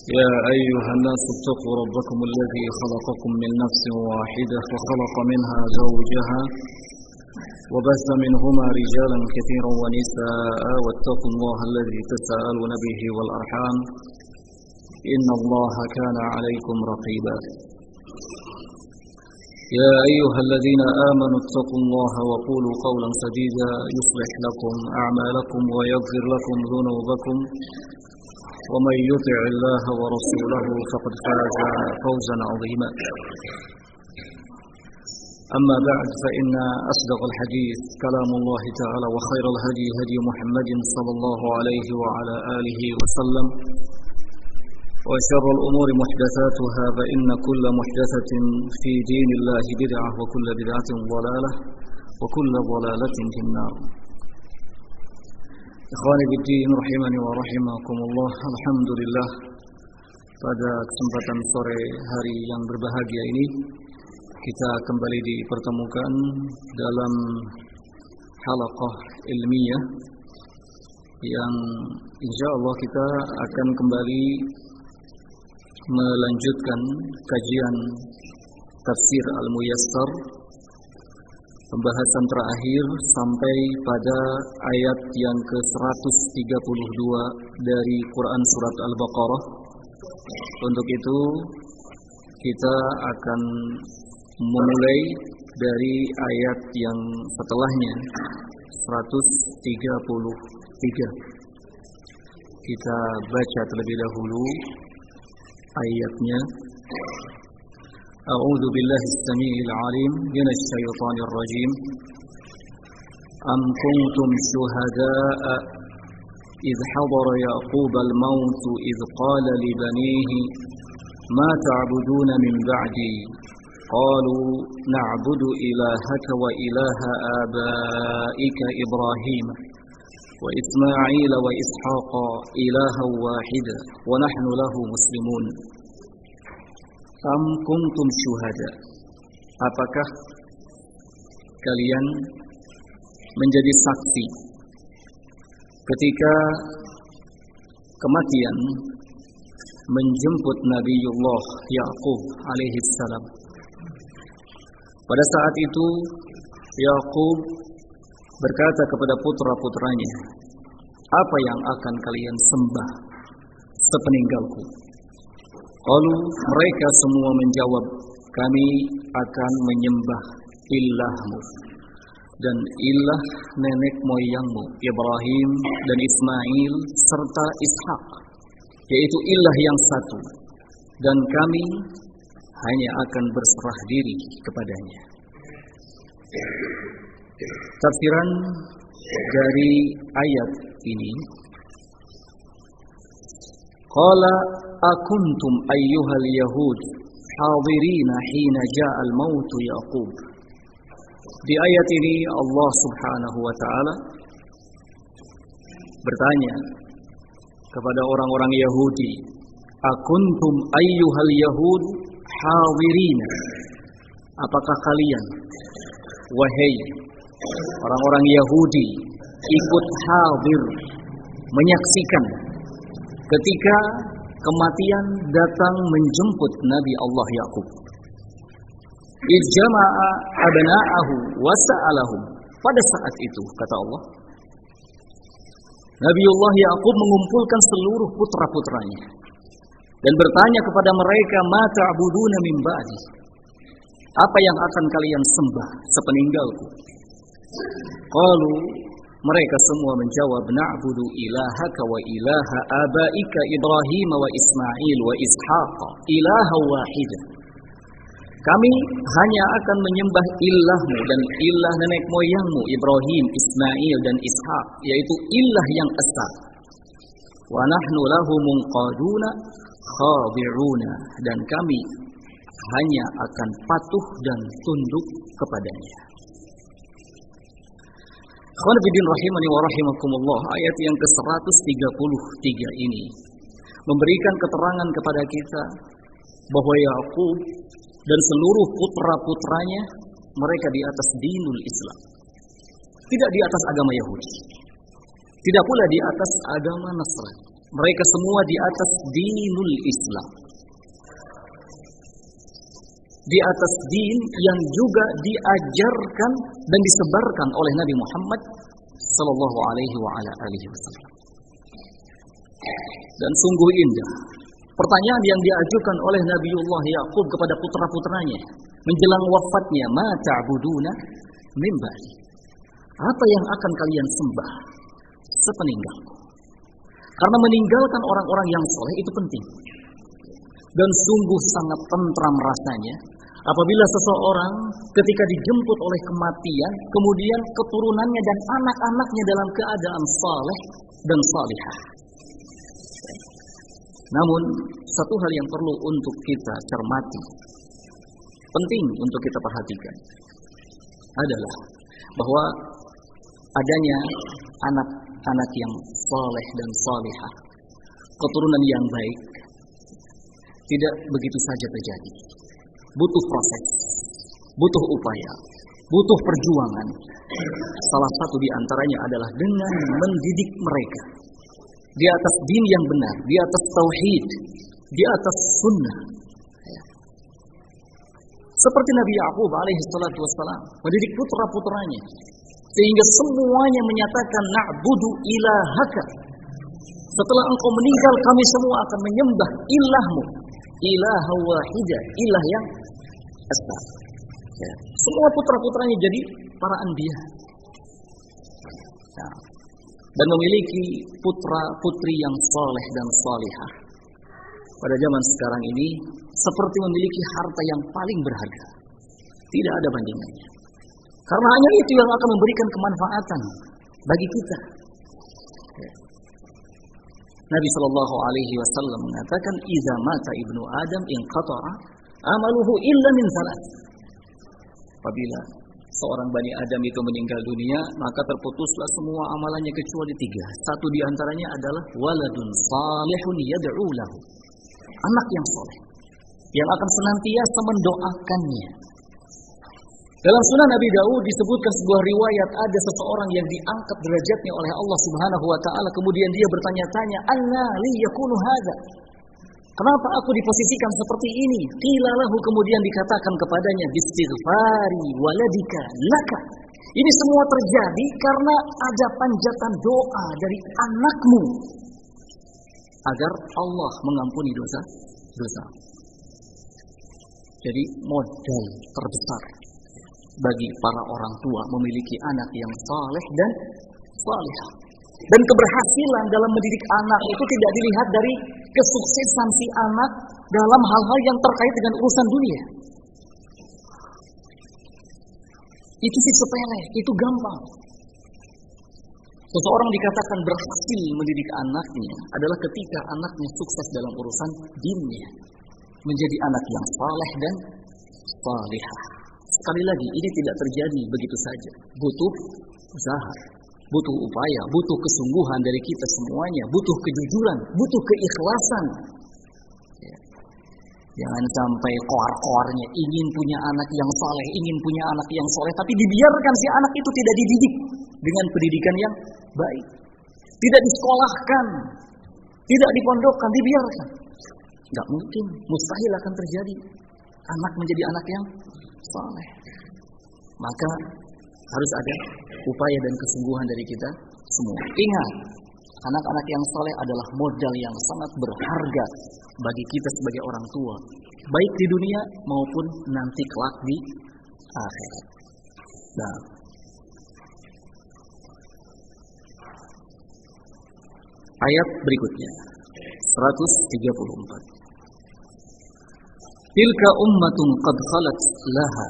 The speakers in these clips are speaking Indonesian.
يا أيها الناس اتقوا ربكم الذي خلقكم من نفس واحدة وخلق منها زوجها وبث منهما رجالا كثيرا ونساء واتقوا الله الذي تساءلون به والأرحام إن الله كان عليكم رقيبا يا أيها الذين آمنوا اتقوا الله وقولوا قولا سديدا يصلح لكم أعمالكم ويغفر لكم ذنوبكم ومن يطع الله ورسوله فقد فاز فوزا عظيما أما بعد فإن أصدق الحديث كلام الله تعالى وخير الهدي هدي محمد صلى الله عليه وعلى آله وسلم وشر الأمور محدثاتها فإن كل محدثة في دين الله بدعة وكل بدعة ضلالة وكل ضلالة في النار. Ikhwani biddin rahimani wa rahimakumullah. Alhamdulillah, pada kesempatan sore hari yang berbahagia ini kita kembali dipertemukan dalam halaqah ilmiah yang insyaallah kita akan kembali melanjutkan kajian tafsir Al-Muyassar, pembahasan terakhir sampai pada ayat yang ke-132 dari Quran Surat Al-Baqarah. Untuk itu kita akan memulai dari ayat yang setelahnya 133. Kita baca terlebih dahulu ayatnya. A'udzu billahi as-sami'il 'alim minasy syaithanir rajim. Am kuntum syuhada'a idh hadara yaqub al-maut idh qala li banihi ma ta'buduna min ba'di qalu na'budu ilahaka wa ilaha abaika Ibrahim wa Ismail wa Ishaqa ilahan wahida wa nahnu lahu muslimun. Am kuntum syuhada, apakah kalian menjadi saksi ketika kematian menjemput Nabiullah Yaqub alaihi salam? Pada saat itu Yaqub berkata kepada putra-putranya, apa yang akan kalian sembah sepeninggalku? Lalu mereka semua menjawab, kami akan menyembah ilahmu dan ilah nenek moyangmu Ibrahim dan Ismail serta Ishak, yaitu ilah yang satu, dan kami hanya akan berserah diri kepadanya. Tafsiran dari ayat ini, qala akuntum ayyuhal yahud hadirina hina ja'al mautu Yaqub. Di ayat ini Allah Subhanahu wa taala bertanya kepada orang-orang Yahudi, akuntum ayyuhal yahud hadirina, apakah kalian wahai orang-orang Yahudi ikut hadir, menyaksikan ketika kematian datang menjemput Nabi Allah Yaqub? Ijjama'a abna'ahu wa sa'alahum. Pada saat itu, kata Allah, Nabiullah Yaqub mengumpulkan seluruh putra-putranya dan bertanya kepada mereka, ma ta'buduna min ba'di, apa yang akan kalian sembah sepeninggalku? Qalu, mereka semua menjawab, na'budu ilahaka wa ilaha abaika Ibrahim wa Ismail wa Ishaq ilaha wahida. Kami hanya akan menyembah ilahmu dan ilah nenek moyangmu Ibrahim, Ismail dan Ishaq, yaitu ilah yang esa. Wa nahnu lahu munqaduna khadi'una, dan kami hanya akan patuh dan tunduk kepadanya. Ikhwan fillah rahimani wa rahimakumullah, ayat yang ke-133 ini memberikan keterangan kepada kita bahwa Yaqub dan seluruh putra-putranya mereka di atas dinul Islam, tidak di atas agama Yahudi, tidak pula di atas agama Nasrani. Mereka semua di atas dinul Islam. Di atas din yang juga diajarkan dan disebarkan oleh Nabi Muhammad sallallahu alaihi wasallam. Dan sungguh indah pertanyaan yang diajukan oleh Nabiullah Yaqub kepada putra-putranya menjelang wafatnya, ma ta'buduna min ba'di. Apa yang akan kalian sembah sepeninggalku? Karena meninggalkan orang-orang yang soleh itu penting. Dan sungguh sangat tentram rasanya apabila seseorang ketika dijemput oleh kematian, kemudian keturunannya dan anak-anaknya dalam keadaan saleh dan salihah. Namun satu hal yang perlu untuk kita cermati, penting untuk kita perhatikan, adalah bahwa adanya anak-anak yang saleh dan salihah, keturunan yang baik, tidak begitu saja terjadi. Butuh proses, butuh upaya, butuh perjuangan. Salah satu di antaranya adalah dengan mendidik mereka di atas din yang benar, di atas tauhid, di atas sunnah. Seperti Nabi Yaqub alaihi salatu wassalam mendidik putra-putranya sehingga semuanya menyatakan na'budu ilahaka. Setelah engkau meninggal kami semua akan menyembah ilahmu, ilah wahidah, ilah yang esa. Semua putra-putranya jadi para anbiya. Dan memiliki putra-putri yang saleh dan salihah pada zaman sekarang ini seperti memiliki harta yang paling berharga. Tidak ada bandingannya. Karena hanya itu yang akan memberikan kemanfaatan bagi kita. Nabi sallallahu alaihi wasallam mengatakan, "Idza mata ibnu Adam inqata'a amaluhu illa min salat." Apabila seorang Bani Adam itu meninggal dunia, maka terputuslah semua amalannya kecuali 3. Satu di antaranya adalah waladun salihun yad'u lahu. Anak yang saleh yang akan senantiasa mendoakannya. Dalam Sunan Abi Daud disebutkan sebuah riwayat, ada seseorang yang diangkat derajatnya oleh Allah Subhanahu wa taala, kemudian dia bertanya-tanya, "Anna li yakunu hadza?" Kenapa aku diposisikan seperti ini? Qila lahu, kemudian dikatakan kepadanya, "Bistighfari waladika laka." Ini semua terjadi karena ada panjatan doa dari anakmu agar Allah mengampuni dosa. Jadi modal terbesar bagi para orang tua memiliki anak yang saleh dan salihah. Dan keberhasilan dalam mendidik anak itu tidak dilihat dari kesuksesan si anak dalam hal-hal yang terkait dengan urusan dunia. Itu sih sepele, itu gampang. Seseorang dikatakan berhasil mendidik anaknya adalah ketika anaknya sukses dalam urusan dinnya, menjadi anak yang saleh dan salihah. Sekali lagi, ini tidak terjadi begitu saja. Butuh usaha, butuh upaya, butuh kesungguhan dari kita semuanya, butuh kejujuran, butuh keikhlasan. Jangan sampai koar-koarnya ingin punya anak yang saleh, ingin punya anak yang soleh, tapi dibiarkan si anak itu tidak dididik dengan pendidikan yang baik. Tidak disekolahkan, tidak dipondokkan, dibiarkan. Enggak mungkin, mustahil akan terjadi anak menjadi anak yang saleh. Maka harus ada upaya dan kesungguhan dari kita semua. Ingat, anak-anak yang saleh adalah modal yang sangat berharga bagi kita sebagai orang tua, baik di dunia maupun nanti kelak di akhirat. Nah, ayat berikutnya 134. Tilka ummatun qad khalat laha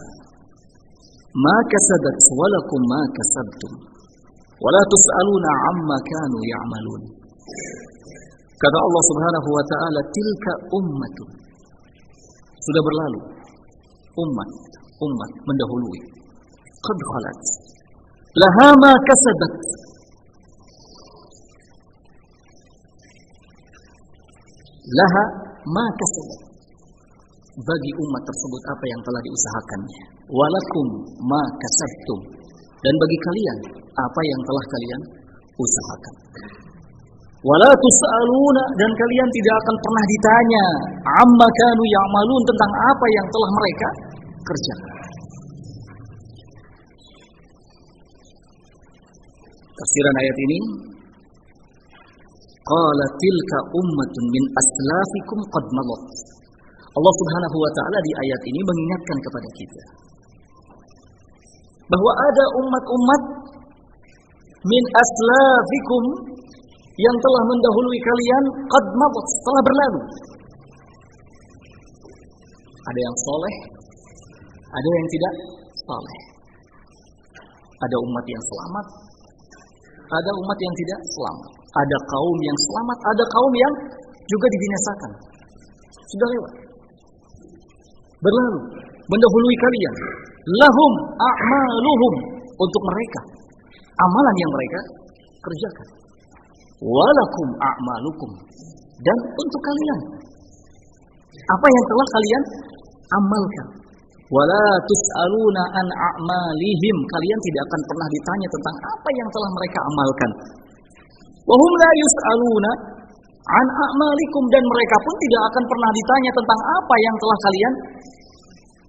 ma kasabat wa lakum ma kasabtum wa la tus'aluna 'amma kanu ya'malun. Kata Allah Subhanahu wa taala, tilka ummatun, sudah berlalu, umat mendahului, qad khalat laha ma kasabat, laha ma kasabat, bagi umat tersebut apa yang telah diusahakannya, walakum ma kasabtum, dan bagi kalian apa yang telah kalian usahakan. Wala tus'aluna, dan kalian tidak akan pernah ditanya amma kanu ya'malun, tentang apa yang telah mereka kerjakan. Tafsiran ayat ini, qala tilka ummatun min aslafikum qad madat. Allah Subhanahu wa taala di ayat ini mengingatkan kepada kita bahwa ada umat-umat min aslafikum yang telah mendahului kalian, qad madat, telah berlalu. Ada yang soleh, ada yang tidak soleh. Ada umat yang selamat, ada umat yang tidak selamat. Ada kaum yang selamat, ada kaum yang juga dibinasakan. Sudah lewat, berlalu, mendahului kalian. Lahum a'maluhum, untuk mereka amalan yang mereka kerjakan. Walakum a'malukum, dan untuk kalian apa yang telah kalian amalkan. Wala tus'aluna an a'malihim, kalian tidak akan pernah ditanya tentang apa yang telah mereka amalkan. Wa hum la yus'aluna an a'malikum, dan mereka pun tidak akan pernah ditanya tentang apa yang telah kalian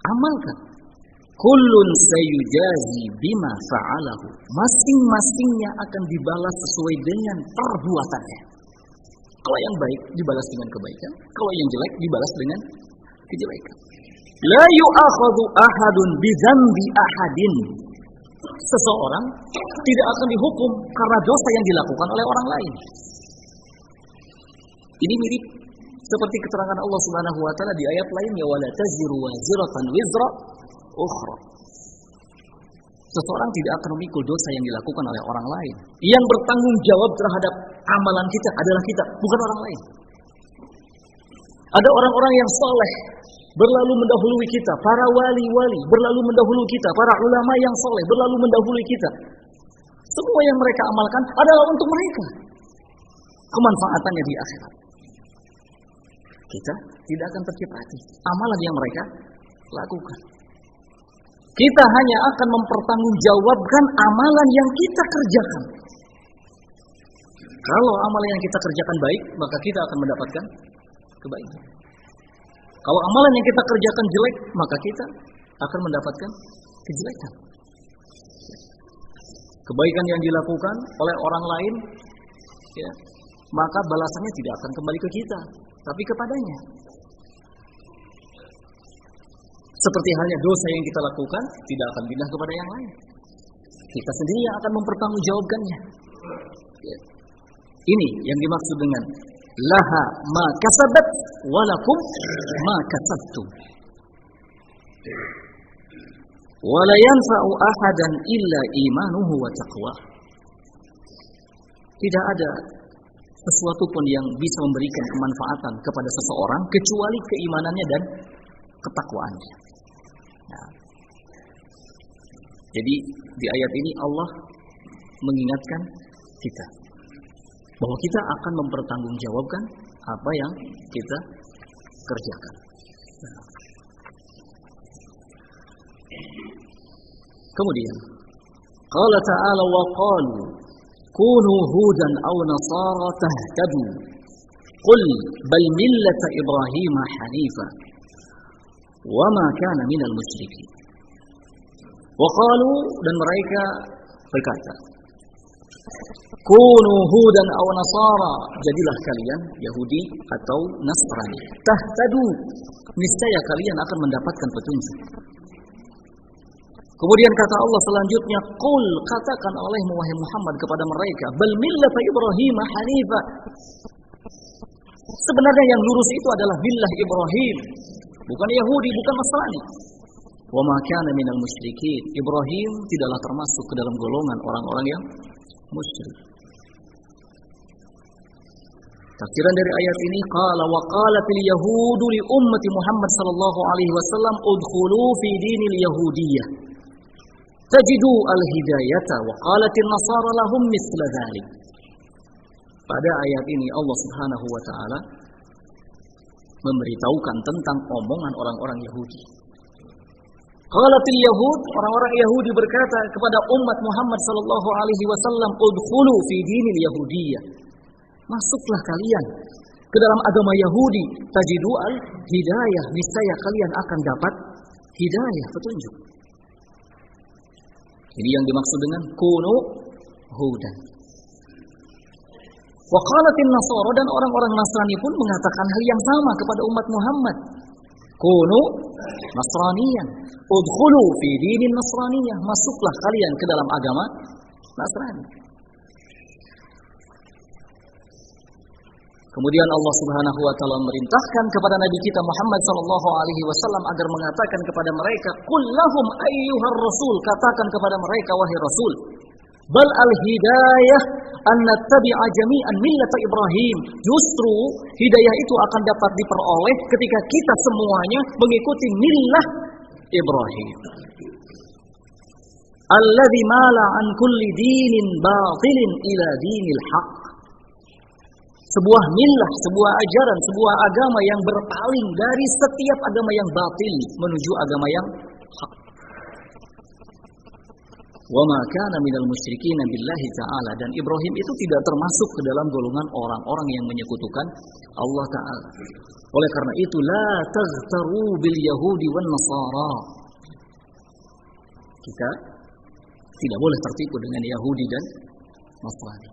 amalkan. Kullun sayujazi bima fa'alahu, masing-masingnya akan dibalas sesuai dengan perbuatannya. Kalau yang baik dibalas dengan kebaikan, kalau yang jelek dibalas dengan kejelekan. La yu'akhadhu ahadun bi dzambi ahadin, seseorang tidak akan dihukum karena dosa yang dilakukan oleh orang lain. Ini mirip seperti keterangan Allah Subhanahu wa taala di ayat lainnya, wala taziru waziratan wizra ukhra. Seseorang tidak akan memikul dosa yang dilakukan oleh orang lain. Yang bertanggung jawab terhadap amalan kita adalah kita, bukan orang lain. Ada orang-orang yang saleh berlalu mendahului kita, para wali-wali berlalu mendahului kita, para ulama yang saleh berlalu mendahului kita. Semua yang mereka amalkan adalah untuk mereka, kemanfaatannya di akhirat. Kita tidak akan tercipati amalan yang mereka lakukan. Kita hanya akan mempertanggungjawabkan amalan yang kita kerjakan. Kalau amalan yang kita kerjakan baik, maka kita akan mendapatkan kebaikan. Kalau amalan yang kita kerjakan jelek, maka kita akan mendapatkan kejelekan. Kebaikan yang dilakukan oleh orang lain, ya, maka balasannya tidak akan kembali ke kita, tapi kepadanya. Seperti halnya dosa yang kita lakukan tidak akan pindah kepada yang lain. Kita sendiri yang akan mempertanggungjawabkannya. Ya. Ini yang dimaksud dengan laha ma kasabat walakum ma kasabtum. Wala yanfa'u ahadan illa imanuhu wa taqwa. Tidak ada sesuatu pun yang bisa memberikan kemanfaatan kepada seseorang kecuali keimanannya dan ketakwaannya. Nah, jadi di ayat ini Allah mengingatkan kita bahwa kita akan mempertanggungjawabkan apa yang kita kerjakan. Nah. Kemudian qala ta'ala wa qalu kunu hudan aw nasara tahtadu qul bal millata ibrahim hanifa wa ma kana minal musyrikin. Wa qalu, dan mereka berkata, kunu hudan aw nasara, jadilah kalian Yahudi atau Nasrani, tahtadu, niscaya kalian akan mendapatkan petunjuk. Kemudian kata Allah selanjutnya, qul, katakan olehmu wahai Muhammad kepada mereka, bal millata Ibrahim hanifa, sebenarnya yang lurus itu adalah millah Ibrahim, bukan Yahudi, bukan Nasrani. Wa ma kana minal musyrikin, Ibrahim tidaklah termasuk ke dalam golongan orang-orang yang musyrik. Tafsiran dari ayat ini, qala wa qalatil yahudu li ummati Muhammad sallallahu alaihi wasallam udkhulu fi dinil yahudiyyah tajidu al-hidayata wa qalatin nasara lahum mithla dzalik. Pada ayat ini Allah Subhanahu wa taala memberitahukan tentang omongan orang-orang Yahudi. Qalatil yahud, orang-orang Yahudi berkata kepada umat Muhammad sallallahu alaihi wasallam, udkhulu fi dinil yahudiyyah. Masuklah kalian ke dalam agama Yahudi, tajidu al-hidayah, niscaya kalian akan dapat hidayah, petunjuk. Ini yang dimaksud dengan kunu hudan. Wa qalatin nasara, dan orang-orang Nasrani pun mengatakan hal yang sama kepada umat Muhammad. Kunu nasraniyan, udkhulu fi dinin nasraniyah, masuklah kalian ke dalam agama Nasrani. Kemudian Allah Subhanahu wa taala merintahkan kepada Nabi kita Muhammad sallallahu alaihi wasallam agar mengatakan kepada mereka, "Qul lahum ayyuhar rasul," katakan kepada mereka wahai Rasul, "Bal al-hidayah an nattabi'a jami'an millata Ibrahim." Justru hidayah itu akan dapat diperoleh ketika kita semuanya mengikuti millah Ibrahim. Alladzi mala an kulli dinin batilin ila dinil haq. Sebuah millah, sebuah ajaran, sebuah agama yang berpaling dari setiap agama yang batil menuju agama yang hak. Wa ma kana minal musyrikin billahi ta'ala, dan Ibrahim itu tidak termasuk ke dalam golongan orang-orang yang menyekutukan Allah Ta'ala. Oleh karena itu la taghtaru bil yahudi wan nasara. Kita tidak boleh tertipu dengan Yahudi dan Nasrani.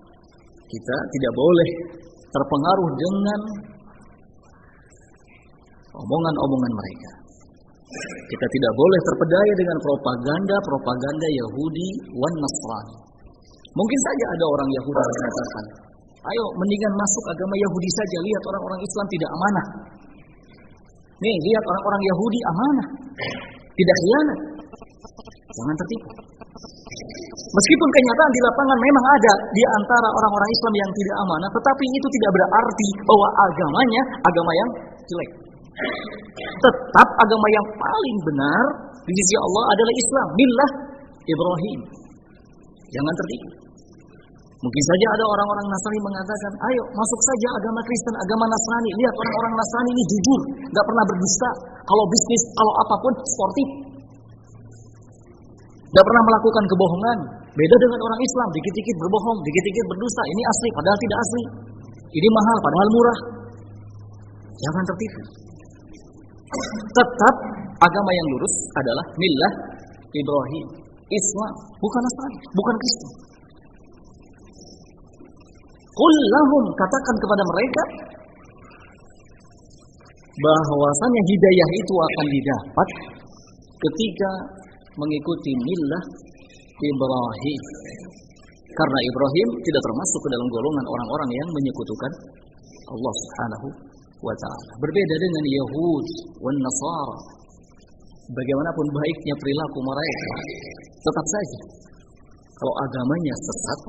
Kita tidak boleh terpengaruh dengan omongan-omongan mereka. Kita tidak boleh terpedaya dengan propaganda Yahudi wan Nasrani. Mungkin saja ada orang Yahudi yang mengatakan, ayo mendingan masuk agama Yahudi saja, lihat orang-orang Islam tidak amanah. Nih, lihat orang-orang Yahudi amanah, tidak khianat. Jangan tertipu. Meskipun kenyataan di lapangan memang ada di antara orang-orang Islam yang tidak amanah, tetapi itu tidak berarti bahwa agamanya agama yang jelek. Tetap agama yang paling benar di sisi Allah adalah Islam, millah Ibrahim. Jangan tertipu. Mungkin saja ada orang-orang Nasrani mengatakan, ayo masuk saja agama Kristen, agama Nasrani. Lihat orang-orang Nasrani ini jujur, gak pernah berdusta. Kalau bisnis, kalau apapun sportif, gak pernah melakukan kebohongan. Beda dengan orang Islam, dikit-dikit berbohong, dikit-dikit berdusta. Ini asli, padahal tidak asli. Ini mahal, padahal murah. Jangan tertipu. Tetap agama yang lurus adalah millah Ibrahim, Islam, bukan Nasrani, bukan Kristen. Qul lahum, katakan kepada mereka bahwasanya hidayah itu akan didapat ketika mengikuti millah Ibrahim. Karena Ibrahim tidak termasuk ke dalam golongan orang-orang yang menyekutukan Allah Subhanahu wa ta'ala. Berbeda dengan Yahud wan Nasara. Bagaimanapun baiknya perilaku mereka, tetap saja kalau agamanya sesat,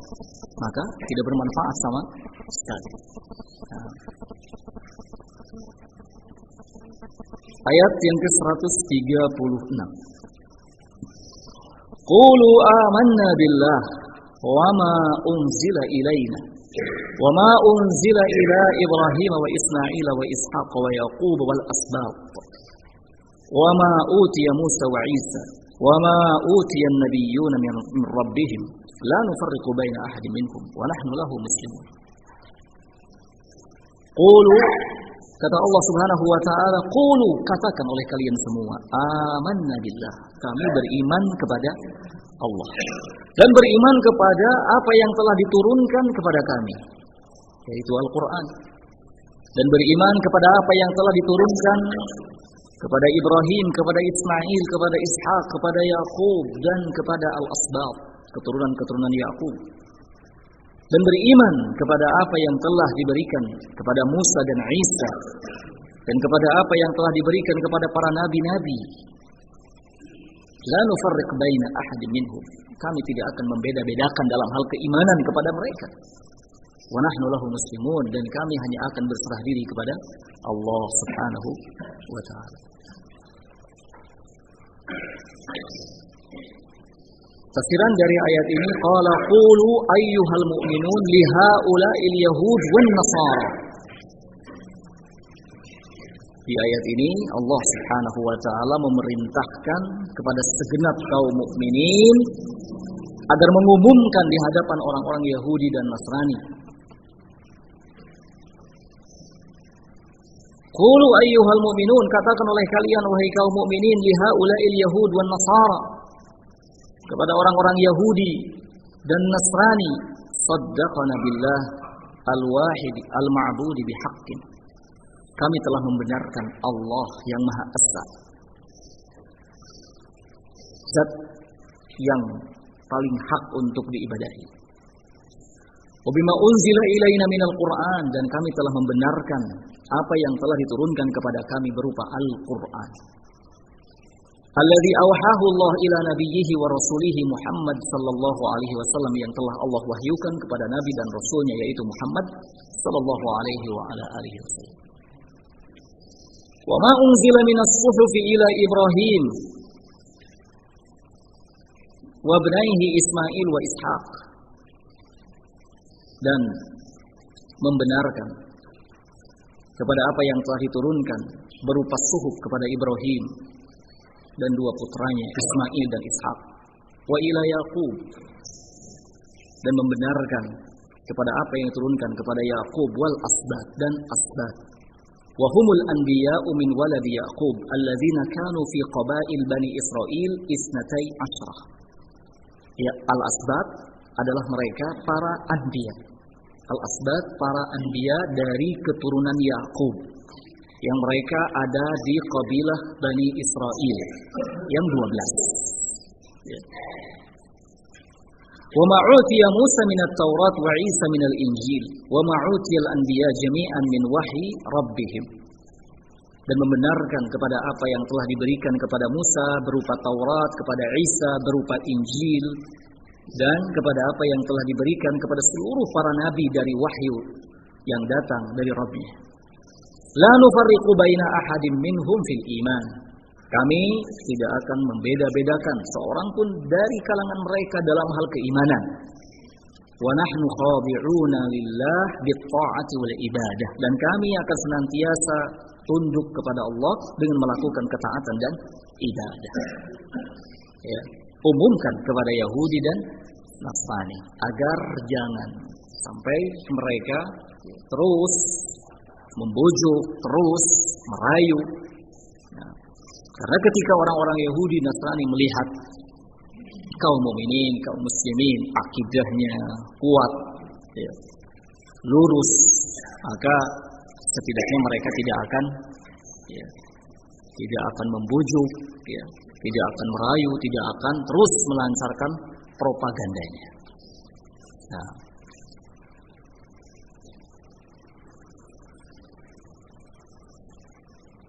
maka tidak bermanfaat sama sekali. Ayat yang ke-136. Qulu amanna billah wa ma unzila ilaina wa ma unzila ila Ibrahim wa Ismail wa Ishaq wa Yaqub wal asbaq wa ma utiya Musa wa Isa wa ma utiya an-nabiyyuna min rabbihim la nufarriqu baina ahadin minhum wa nahnu lahu muslimun. Qulu, kata Allah Subhanahu wa ta'ala, qulu, katakan oleh kalian semua, amanna billah, kami beriman kepada Allah dan beriman kepada apa yang telah diturunkan kepada kami, yaitu Al-Quran, dan beriman kepada apa yang telah diturunkan kepada Ibrahim, kepada Ismail, kepada Ishaq, kepada Yaqub, dan kepada Al-Asbaq, keturunan-keturunan Yaqub, dan beriman kepada apa yang telah diberikan kepada Musa dan Isa, dan kepada apa yang telah diberikan kepada para nabi-nabi. La nufarriq baina ahadin minhum, kami tidak akan membeda-bedakan dalam hal keimanan kepada mereka. Wa nahnu lahu muslimun, dan kami hanya akan berserah diri kepada Allah Subhanahu wa ta'ala. Tafsiran dari ayat ini, qala qulu ayyuhal mu'minun li haula'il yahud wan nasara. Di ayat ini Allah Subhanahu wa ta'ala memerintahkan kepada segenap kaum mukminin agar mengumumkan di hadapan orang-orang Yahudi dan Nasrani Qulu ayyuhal mu'minun, katakan oleh kalian wahai kaum mukminin, li haula'il yahud wan nasara, kepada orang-orang Yahudi dan Nasrani, saddaqana billah al-wahid al-ma'bud bihaqqin. Kami telah membenarkan Allah yang Maha Esa, zat yang paling hak untuk diibadahi. Wa bima unzila ilaina minal Qur'an, dan kami telah membenarkan apa yang telah diturunkan kepada kami berupa Al-Qur'an. Alladzi awhahu Allah ila nabiyhi wa rasulihi Muhammad sallallahu alaihi wasallam, yang telah Allah wahyukan kepada nabi dan rasulnya yaitu Muhammad sallallahu alaihi wa ala alihi wasallam. Wa ma unzila minas suhufi ila Ibrahim wa ibnaihi Ismail wa Ishaq, dan membenarkan kepada apa yang telah diturunkan berupa suhuf kepada Ibrahim dan dua putranya Ismail dan Ishaq, wa ila Yaqub, dan membenarkan kepada apa yang diturunkan kepada Yaqub wal asbat dan asbat, wa humul anbiya'u min waladi Yaqub alladzina kanu fi qabail bani Israil isnatai asyrah. Ya, al-asbat adalah mereka para anbiya. Al-asbat para anbiya dari keturunan Yaqub, yang mereka ada di kabilah Bani Israil yang 12. Ya. Wa ma'utiya Musa minat Taurat wa Isa minal Injil wa ma'utiyal anbiya jami'an min wahyi rabbihim, dan membenarkan kepada apa yang telah diberikan kepada Musa berupa Taurat, kepada Isa berupa Injil, dan kepada apa yang telah diberikan kepada seluruh para nabi dari wahyu yang datang dari Rabbnya. La nufarriqu baina ahadin minhum fil iman. Kami tidak akan membeda-bedakan seorang pun dari kalangan mereka dalam hal keimanan. Wa nahnu khadi'una lillah bit-ta'ati wal ibadah, dan kami akan senantiasa tunduk kepada Allah dengan melakukan ketaatan dan ibadah. Ya, umumkan kepada Yahudi dan Nasrani agar jangan sampai mereka terus membujuk, terus merayu. Nah, karena ketika orang-orang Yahudi Nasrani melihat kaum mukminin, kaum muslimin akidahnya kuat, ya, lurus, maka setidaknya mereka tidak akan membujuk, ya, tidak akan merayu, tidak akan terus melancarkan propagandanya. Nah,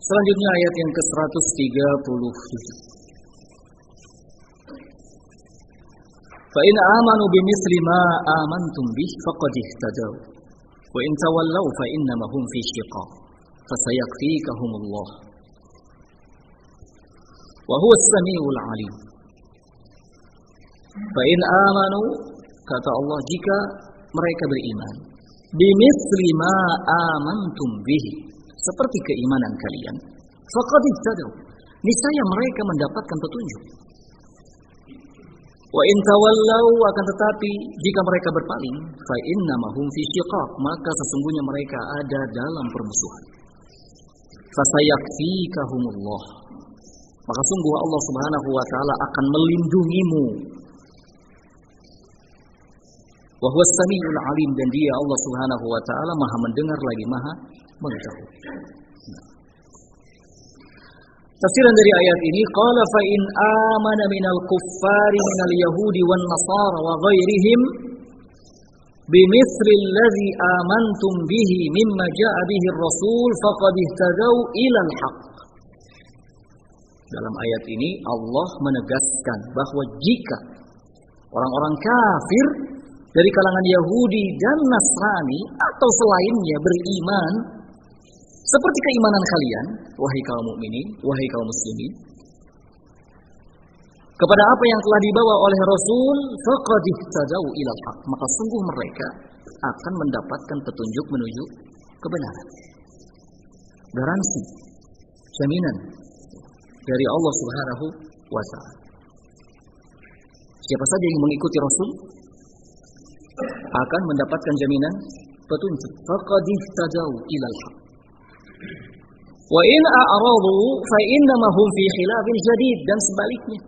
selanjutnya ayat yang ke-137. Fa in amanu bimithli ma amantum bih faqad ihtadaw wa in tawallaw fa innama hum fi shiqaq fasayakfikahumullah wa huwa as-sami'ul 'alim. Fa in amanu, kata Allah, jika mereka beriman, bimithli ma amantum bihi, seperti keimanan kalian, faqad ihtadaw, niscaya mereka mendapatkan petunjuk. Wa in tawallaw, akan tetapi jika mereka berpaling, fa innama hum fi shiqaq, maka sesungguhnya mereka ada dalam permusuhan. Fasayakfikahumullah, maka sungguh Allah Subhanahu wa taala akan melindungimu. Wa huwas samiul alim, dan Dia Allah Subhanahu wa taala Maha mendengar lagi Maha mengetahui. Tafsiran dari ayat ini, qala fa in amana minal kuffari minal yahudi wan nasara wa ghairihim bimithli alladhi amantum bihi mimma jaa bihi ar-rasul faqad ihtadaw ila al-haq. Dalam ayat ini Allah menegaskan bahwa jika orang-orang kafir dari kalangan Yahudi dan Nasrani atau selainnya beriman seperti keimanan kalian, wahai kaum mukminin, wahai kaum muslimin, kepada apa yang telah dibawa oleh Rasul, faqad ihtadaw ilal haq, maka sungguh mereka akan mendapatkan petunjuk menuju kebenaran. Garansi, jaminan dari Allah Subhanahu wa taala. Siapa saja yang mengikuti Rasul akan mendapatkan jaminan petunjuk. Faqad ihtadaw ilal haq. Wa in a'radu fa innama hum fi khilafin jadid, dan sebaliknya.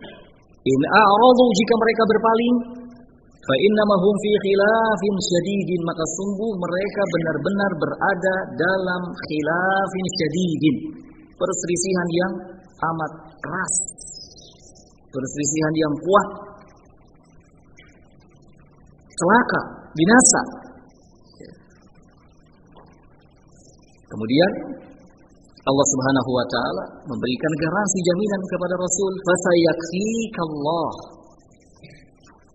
In a'radu, jika mereka berpaling, fa innama hum fi khilafin jadidin, maka sungguh mereka benar-benar berada dalam khilafin jadidin, perselisihan yang amat keras, perselisihan yang kuat, celaka, binasa. Kemudian Allah Subhanahu wa taala memberikan garansi jaminan kepada Rasul, fasayakfikallah.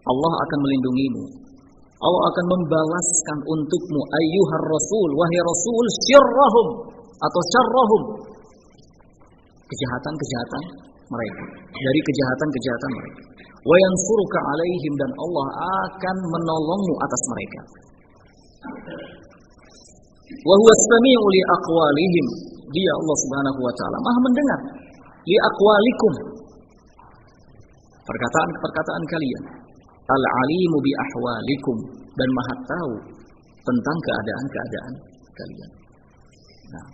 Allah akan melindungimu. Allah akan membalaskan untukmu ayyuhar rasul, wahai Rasul, syirrahum atau syarrahum, kejahatan-kejahatan mereka, dari kejahatan-kejahatan mereka. Wa yansuruka alaihim, dan Allah akan menolongmu atas mereka. Wa huwa as-sami'u li aqwalihim, dia Allah Subhanahu wa taala Maha mendengar li aqwalikum, perkataan-perkataan kalian. Al-alimu bi ahwalikum, dan Maha tahu tentang keadaan-keadaan kalian. Nah,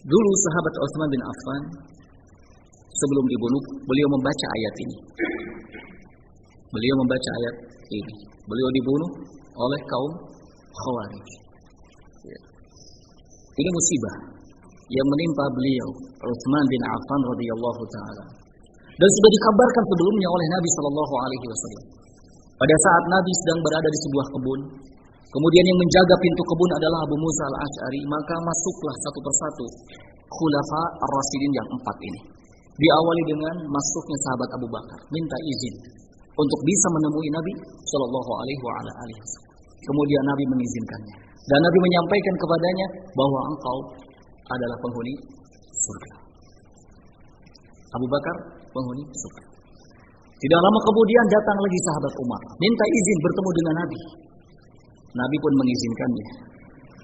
dulu sahabat Utsman bin Affan sebelum dibunuh, beliau membaca ayat ini. Beliau membaca ayat ini. Beliau dibunuh oleh kaum Khawarij. Ini musibah yang menimpa beliau, Utsman bin Affan radhiyallahu taala. Dan sudah dikabarkan sebelumnya oleh Nabi sallallahu alaihi wasallam. Pada saat Nabi sedang berada di sebuah kebun, kemudian yang menjaga pintu kebun adalah Abu Musa al-Asy'ari, maka masuklah satu persatu khulafa ar-rasyidin yang 4 ini. Diawali dengan masuknya sahabat Abu Bakar, minta izin untuk bisa menemui Nabi sallallahu alaihi wasallam. Kemudian Nabi mengizinkannya, dan Nabi menyampaikan kepadanya bahwa engkau adalah penghuni surga. Abu Bakar penghuni surga. Tidak lama kemudian datang lagi sahabat Umar, minta izin bertemu dengan Nabi. Nabi pun mengizinkannya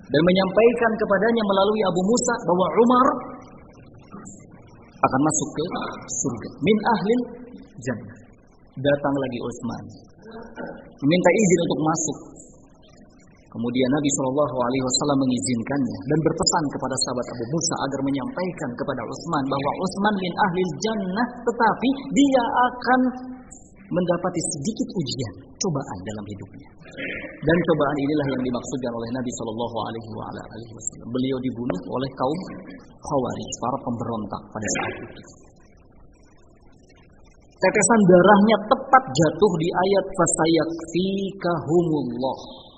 dan menyampaikan kepadanya melalui Abu Musa bahwa Umar akan masuk ke surga, min ahlil jannah. Datang lagi Utsman, meminta izin untuk masuk. Kemudian Nabi SAW mengizinkannya dan berpesan kepada sahabat Abu Musa agar menyampaikan kepada Utsman bahwa Utsman min ahlil jannah, tetapi dia akan mendapati sedikit ujian, cobaan dalam hidupnya. Dan cobaan inilah yang dimaksudkan oleh Nabi SAW. Beliau dibunuh oleh kaum Khawarij, para pemberontak pada saat itu. Tetesan darahnya tepat jatuh di ayat fasayakfikahumullah.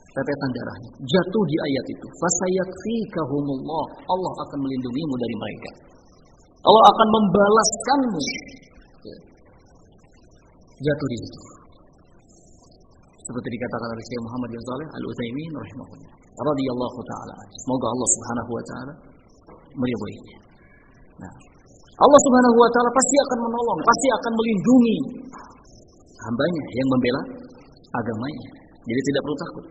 Tetesan darahnya jatuh di ayat itu. Fasayakfikahumullah, Allah akan melindungimu dari mereka. Allah akan membalaskanmu. Jatuh di situ. Seperti dikatakan oleh Syekh Muhammad bin Shalih Al-Utsaimin rahimahullah radhiyallahu taala. Semoga Allah Subhanahu wa taala meridhoinya. Nah, Allah Subhanahu wa taala pasti akan menolong, pasti akan melindungi hambanya yang membela agamanya. Jadi tidak perlu takut.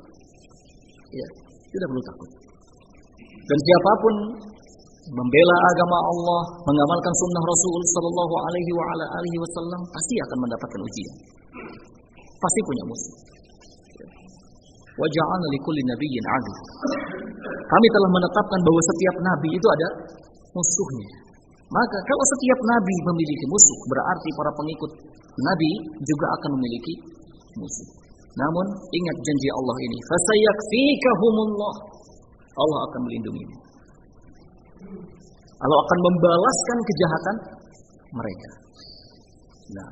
Ya, tidak perlu takut. Dan siapapun membela agama Allah, mengamalkan sunnah Rasul sallallahu alaihi wasallam, pasti akan mendapatkan ujian. Pasti punya musuh. Wa ja'alna likulli nabiyyin 'adu. Kami telah menetapkan bahwa setiap nabi itu ada musuhnya. Maka kalau setiap nabi memiliki musuh, berarti para pengikut nabi juga akan memiliki musuh. Namun ingat janji Allah ini, fasayakfikahumullah. Allah akan melindungimu. Allah akan membalaskan kejahatan mereka. Nah,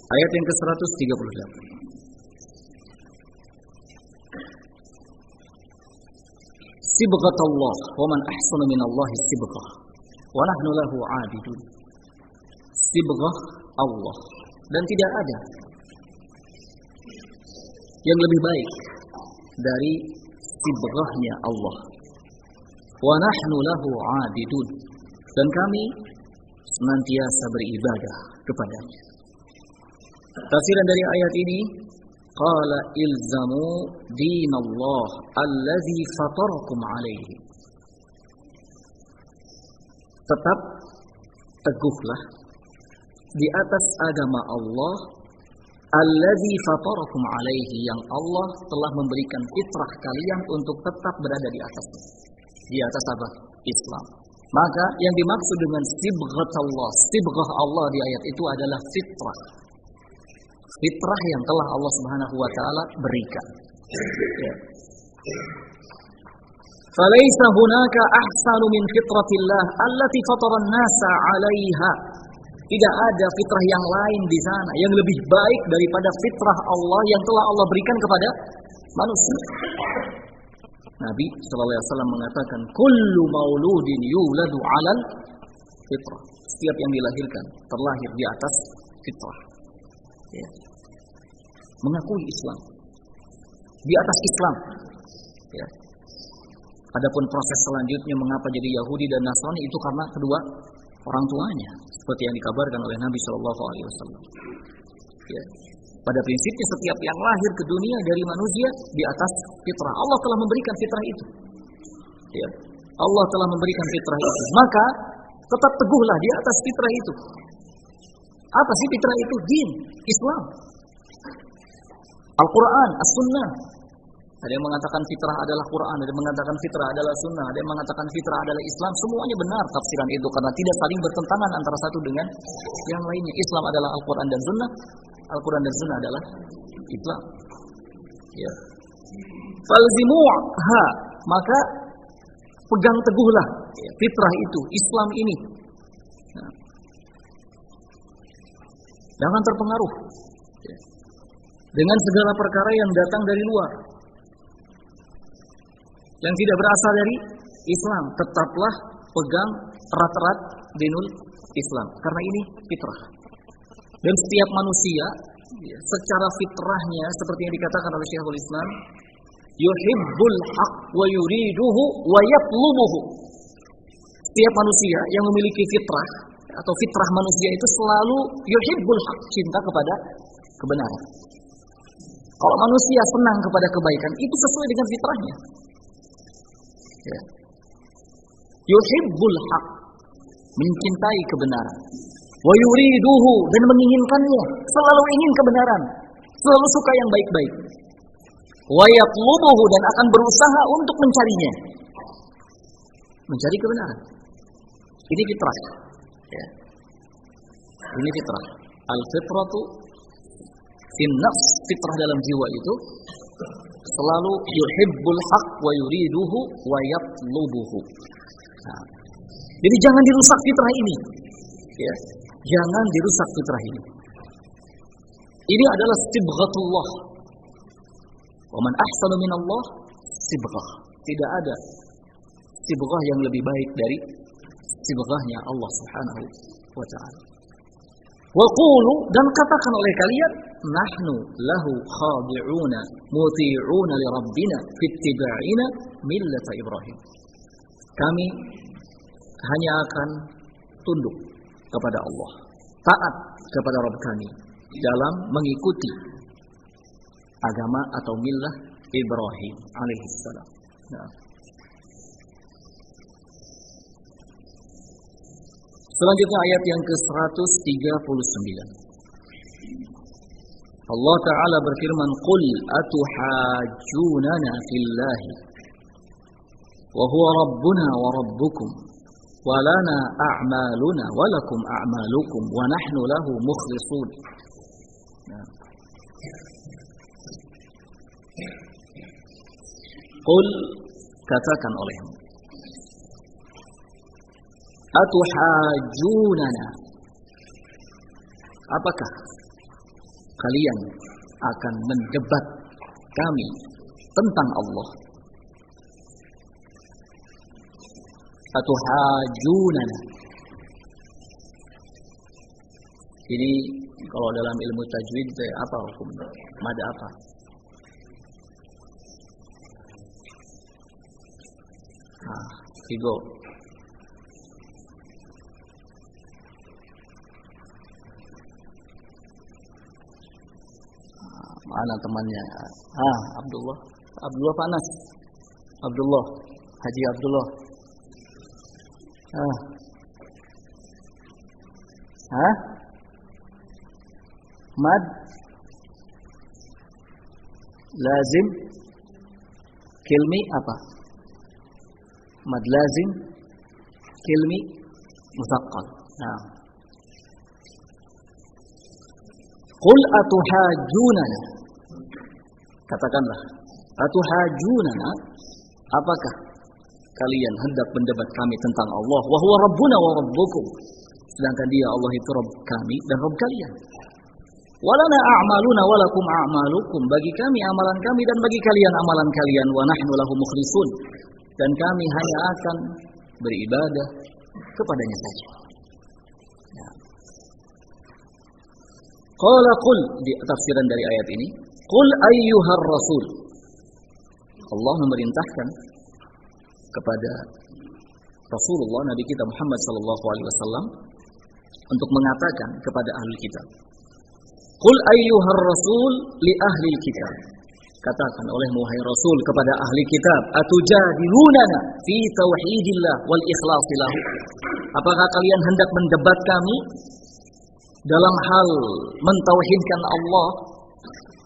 ayat yang ke-138. Sibghatullah, wa man ahsanu minallahi sibghah, wa nahnu lahu 'abidun. Sibghah Allah, dan tidak ada yang lebih baik dari sibghahnya Allah. Wa nahnu lahu 'abidun, dan kami senantiasa beribadah kepadanya. Tafsiran dari ayat ini, qala ilzamu dinallah allazi fatarakum alaihi. Tetap teguhlah di atas agama Allah Allazi fatarakum alaihi, yang Allah telah memberikan fitrah kalian untuk tetap berada di atas. Di atas apa? Islam. Maka yang dimaksud dengan sibghatullah, sibghah Allah di ayat itu adalah fitrah. Fitrah yang telah Allah Subhanahu wa taala berikan. Ya. Falaisa hunaka ahsanu min fitratillah allati fatara an-nasa 'alaiha. Tidak ada fitrah yang lain di sana yang lebih baik daripada fitrah Allah yang telah Allah berikan kepada manusia. Nabi sallallahu alaihi wasallam mengatakan, "Kullu mauludin yuladu 'alal fitrah." Setiap yang dilahirkan terlahir di atas fitrah. Ya. Mengakui Islam. Di atas Islam. Ya. Adapun proses selanjutnya mengapa jadi Yahudi dan Nasrani itu karena kedua orang tuanya, seperti yang dikabarkan oleh Nabi Shallallahu Alaihi Wasallam. Ya. Pada prinsipnya setiap yang lahir ke dunia dari manusia di atas fitrah. Allah telah memberikan fitrah itu. Ya. Allah telah memberikan fitrah itu. Maka tetap teguhlah di atas fitrah itu. Apa sih fitrah itu? Din, Islam, Al-Quran, As-Sunnah. Ada yang mengatakan fitrah adalah Quran, ada yang mengatakan fitrah adalah Sunnah, ada yang mengatakan fitrah adalah Islam. Semuanya benar tafsiran itu karena tidak saling bertentangan antara satu dengan yang lainnya. Islam adalah Al-Quran dan Sunnah, Al-Quran dan Sunnah adalah Islam. Ya. Falzimuha, maka pegang teguhlah fitrah itu, Islam ini. Nah. Jangan terpengaruh dengan segala perkara yang datang dari luar, yang tidak berasal dari Islam. Tetaplah pegang erat-erat dinul Islam, karena ini fitrah. Dan setiap manusia secara fitrahnya seperti yang dikatakan oleh Syekhul Islam, yuhibbul haq wa yuriduhu wa yatlubuhu. Setiap manusia yang memiliki fitrah atau fitrah manusia itu selalu yuhibbul haq, cinta kepada kebenaran. Kalau manusia senang kepada kebaikan, itu sesuai dengan fitrahnya. Ya. Yuhibbul haq, mencintai kebenaran. Wa yuriduhu, dan menginginkannya, selalu ingin kebenaran, selalu suka yang baik-baik. Wa yatlubuhu, dan akan berusaha untuk mencarinya, mencari kebenaran. Ini fitrah. Ya. Ini fitrah. Al-fitratu fin-nafs, fitrah dalam jiwa itu selalu yuhibbul haq wa yuriduhu wa yatlubuhu. Nah, jadi jangan dirusak fitrah ini. Ya. Jangan dirusak fitrah ini. Ini adalah sibghatullah. Wa man ahsanu minallah sibghah. Tidak ada sibghah yang lebih baik dari sibghahnya Allah Subhanahu wa taala. Wa qulu, dan katakan oleh kalian, nahnu lahu khadi'una muti'una li rabbina fi ittiba'ina millata Ibrahim. Kami hanya akan tunduk kepada Allah, taat kepada Rabb kami dalam mengikuti agama atau millah Ibrahim alaihissalam. Nah. Selanjutnya ayat yang ke-139. Allah Ta'ala berfirman, Qul atuhajjunana fillahi wa huwa rabbuna wa rabbukum wa lana a'maluna wa lakum a'malukum wa nahnu lahu mukhlisun. Nah. Qul, katakan olehmu, atuhajjunana, apakah kalian akan mendebat kami tentang Allah? Atuhajjunana. Ini kalau dalam ilmu tajwid apa hukumnya? Mad apa? Figo. Mana temannya? Abdullah. Abdullah panas. Abdullah. Haji Abdullah. Mad. lazim kilmi apa? Mad lazim kilmi musaqqal. Nah. Qul atuhajunana. Katakanlah, atuhajunana, apakah kalian hendak mendebat kami tentang Allah? Wa huwa rabbuna wa rabbukum. Sedangkan dia Allah itu Rabb kami dan Rabb kalian. Walana a'maluna walakum a'malukum. Bagi kami amalan kami dan bagi kalian amalan kalian. Wa nahnu lahu mukhlisun. Dan kami hanya akan beribadah kepadanya saja. Ya. Qala qul, di tafsiran dari ayat ini, qul ayyuhar rasul. Allah memerintahkan kepada Rasulullah Nabi kita Muhammad sallallahu alaihi wasallam untuk mengatakan kepada ahli kitab. Qul ayyuhar rasul li ahli kitab. Katakan oleh wahai Rasul kepada ahli kitab, atujadilunana fi tauhidillah wal ikhlas lahu. Apakah kalian hendak mendebat kami dalam hal mentauhidkan Allah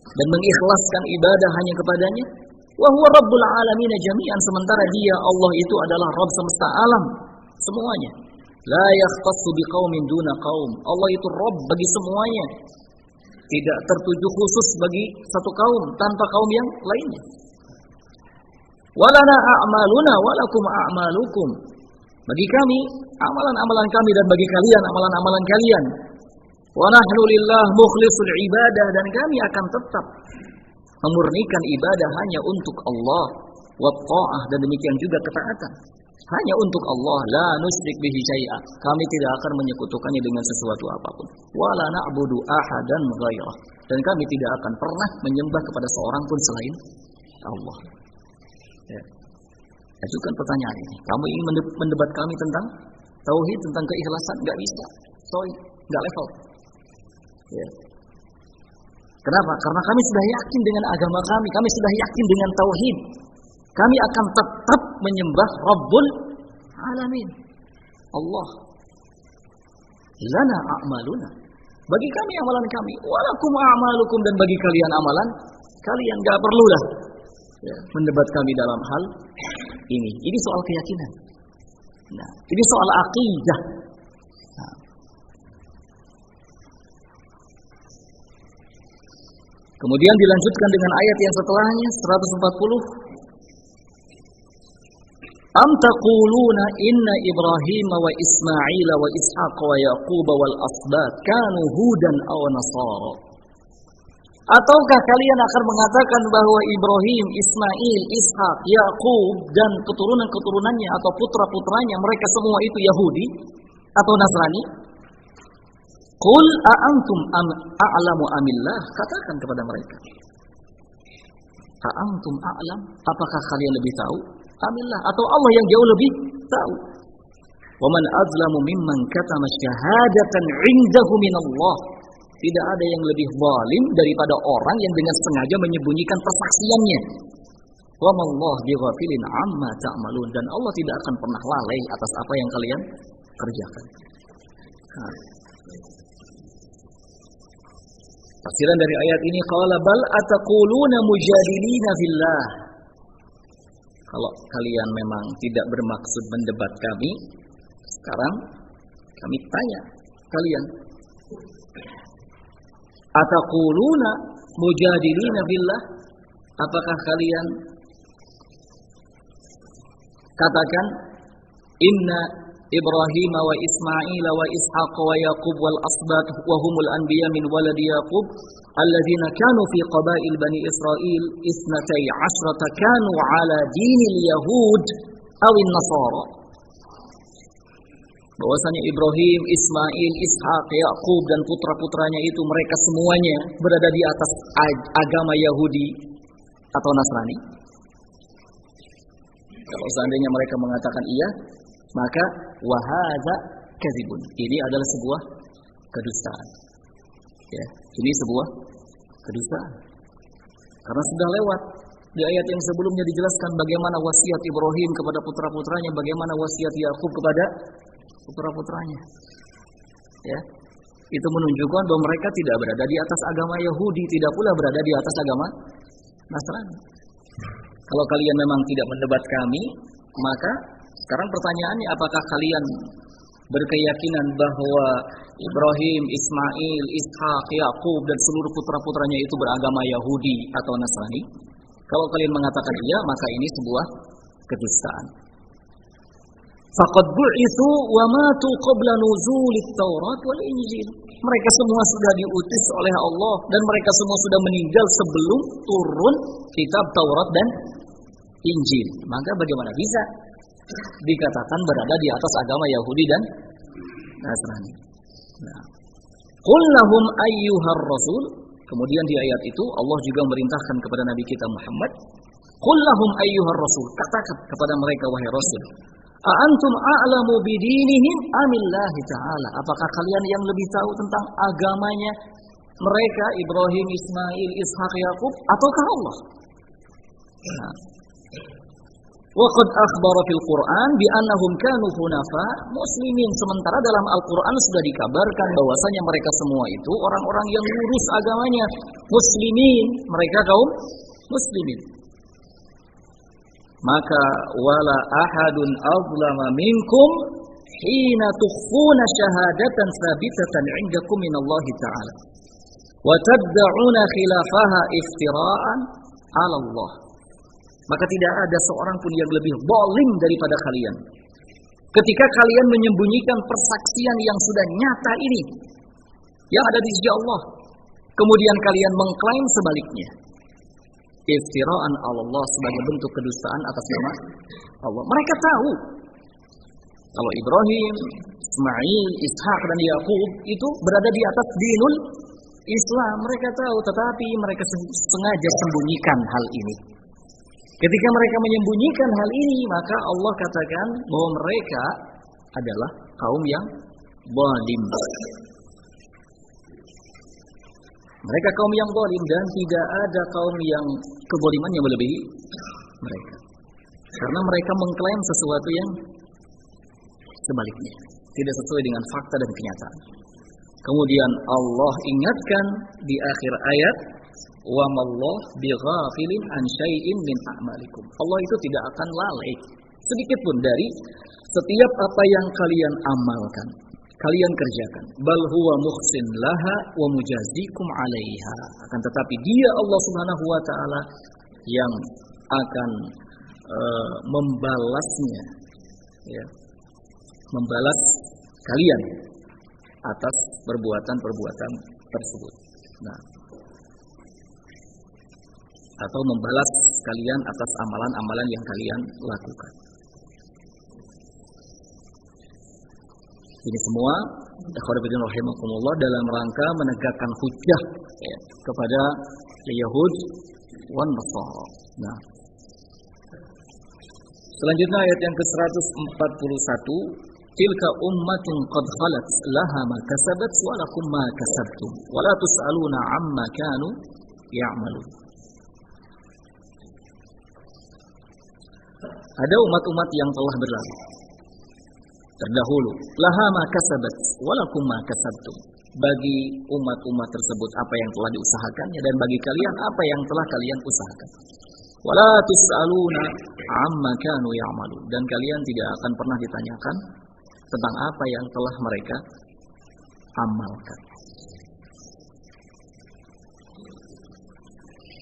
dan mengikhlaskan ibadah hanya kepadanya? Wa huwa rabbul alamin jami'an, sementara dia Allah itu adalah Rabb semesta alam semuanya. La yakhtassu biqaumin duna qaum. Allah itu Rabb bagi semuanya. Tidak tertuju khusus bagi satu kaum tanpa kaum yang lainnya. Walana a'maluna walakum a'malukum. Bagi kami amalan-amalan kami dan bagi kalian amalan-amalan kalian. Wa nahnu lillah mukhlisul ibadah, dan kami akan tetap memurnikan ibadah hanya untuk Allah, wa ta'ah, dan demikian juga ketaatan hanya untuk Allah. La nusyrik bihi syai'a. Kami tidak akan menyekutukannya dengan sesuatu apapun. Wala na'budu ahadan ghairah. Dan kami tidak akan pernah menyembah kepada seorang pun selain Allah. Ya. Ajukan pertanyaan ini. Kamu ingin mendebat kami tentang tauhid, tentang keikhlasan? Enggak bisa. Sorry, enggak level. Ya. Kenapa? Karena kami sudah yakin dengan agama kami. Kami sudah yakin dengan tauhid. Kami akan tetap menyembah Rabbul Alamin, Allah. Lana a'maluna. Bagi kami amalan kami. Walakum a'malukum, dan bagi kalian amalan kalian. Gak perlulah ya, mendebat kami dalam hal ini. Ini soal keyakinan. Nah, ini soal akidah. Nah. Kemudian dilanjutkan dengan ayat yang setelahnya 140. Am taquluna inna Ibrahim wa Ismail wa Ishaq wa Yaqub wal asbat kanu hudan aw nasara. Ataukah kalian akan mengatakan bahwa Ibrahim, Ismail, Ishaq, Yaqub dan keturunan-keturunannya atau putra-putranya mereka semua itu Yahudi atau Nasrani? Qul a'antum a'lamu amillah. Katakan kepada mereka, a'antum a'lam, apakah kalian lebih tahu amillah, atau Allah yang jauh lebih tahu? Wa man azlamu mimman katama syahadatan 'indahu minallah. Tidak ada yang lebih zalim daripada orang yang dengan sengaja menyembunyikan persaksiannya. Wa mallahu bighafilin 'amma ta'malun, dan Allah tidak akan pernah lalai atas apa yang kalian kerjakan. Nah. Tafsiran dari ayat ini, qala bal ataquluna mujadilina fillah. Kalau kalian memang tidak bermaksud mendebat kami, sekarang kami tanya kalian, ataquluna mujadilina billah, apakah kalian katakan inna Ibrahim wa Ismail wa Ishaq wa Yaqub wal asbat wa humul anbiya min waladi Yaqub alladzina kanu fi qabail bani Israil 12 kanu ala dinil yahud awin nasara. Bahwasanya Ibrahim, Ismail, Ishaq, Yaqub dan putra-putranya itu mereka semuanya berada di atas agama Yahudi atau Nasrani. Kalau seandainya mereka mengatakan iya, maka wahadza kadzibun. Ini adalah sebuah kedustaan. Ya, ini sebuah kedustaan. Karena sudah lewat di ayat yang sebelumnya dijelaskan bagaimana wasiat Ibrahim kepada putra-putranya, bagaimana wasiat Yakub kepada putra-putranya. Ya. Itu menunjukkan bahwa mereka tidak berada di atas agama Yahudi, tidak pula berada di atas agama Nasrani. Kalau kalian memang tidak mendebat kami, maka sekarang pertanyaannya, apakah kalian berkeyakinan bahwa Ibrahim, Ismail, Ishak, Yakub dan seluruh putra-putranya itu beragama Yahudi atau Nasrani? Kalau kalian mengatakan iya, maka ini sebuah kedustaan. Faqad bu'itsu wa matu qabla nuzulit Taurat wal Injil. Mereka semua sudah diutus oleh Allah dan mereka semua sudah meninggal sebelum turun kitab Taurat dan Injil. Maka bagaimana bisa dikatakan berada di atas agama Yahudi dan Nasrani? Nah, qul lahum ayyuhar rasul. Kemudian di ayat itu Allah juga memerintahkan kepada Nabi kita Muhammad, qul lahum ayyuhar rasul, katakan kepada mereka wahai Rasul, a antum a'lamu bidinihim amillahi ta'ala. Apakah kalian yang lebih tahu tentang agamanya mereka Ibrahim, Ismail, Ishak, Yakub ataukah Allah? Nah, wa qad akhbara fil Qur'an bi annahum kanu hunafa muslimin. Sementara dalam Al-Qur'an sudah dikabarkan bahwasanya mereka semua itu orang-orang yang lurus agamanya, muslimin, mereka kaum muslimin. Maka wala ahadun azlama minkum hina tukhfuna syahadatan sabitatan 'indakum minallahi ta'ala wa tad'una khilafaha iftira'an 'ala Allah. Maka tidak ada seorang pun yang lebih zalim daripada kalian ketika kalian menyembunyikan persaksian yang sudah nyata ini yang ada di sisi Allah, kemudian kalian mengklaim sebaliknya, iftira'an 'ala Allah, sebagai bentuk kedustaan atas nama Allah. Mereka tahu kalau Ibrahim, Ismail, Ishak dan Yakub itu berada di atas dinul Islam. Mereka tahu, tetapi mereka sengaja sembunyikan hal ini. Ketika mereka menyembunyikan hal ini, maka Allah katakan bahwa mereka adalah kaum yang zalim. Mereka kaum yang zalim dan tidak ada kaum yang kezalimannya melebihi mereka. Karena mereka mengklaim sesuatu yang sebaliknya, tidak sesuai dengan fakta dan kenyataan. Kemudian Allah ingatkan di akhir ayat, wa mallahu bighafilin an syai'in min a'malikum. Allah itu tidak akan lalai sedikit pun dari setiap apa yang kalian amalkan, kalian kerjakan. Bal huwa muhsin laha wa mujazikum 'alaiha. Akan tetapi Dia Allah Subhanahu wa taala yang akan membalasnya, ya, membalas kalian atas perbuatan-perbuatan tersebut. Nah, atau membalas kalian atas amalan-amalan yang kalian lakukan. Ini semua ikhwatiddin rahimakumullah dalam rangka menegakkan hujjah, ya, kepada Yahud wan Nasara. Nah, selanjutnya ayat yang ke-141, tilka ummatun qad khalat laha ma kasabat wa lakum ma kasabtum wa la tus'aluna amma kanu ya'malun. Ada umat-umat yang telah berlalu terdahulu, laha ma kasabat wa lakum ma kasabtum. Bagi umat-umat tersebut apa yang telah diusahakannya dan bagi kalian apa yang telah kalian usahakan. Wala tus'aluna amma kanu ya'malun, dan kalian tidak akan pernah ditanyakan tentang apa yang telah mereka amalkan.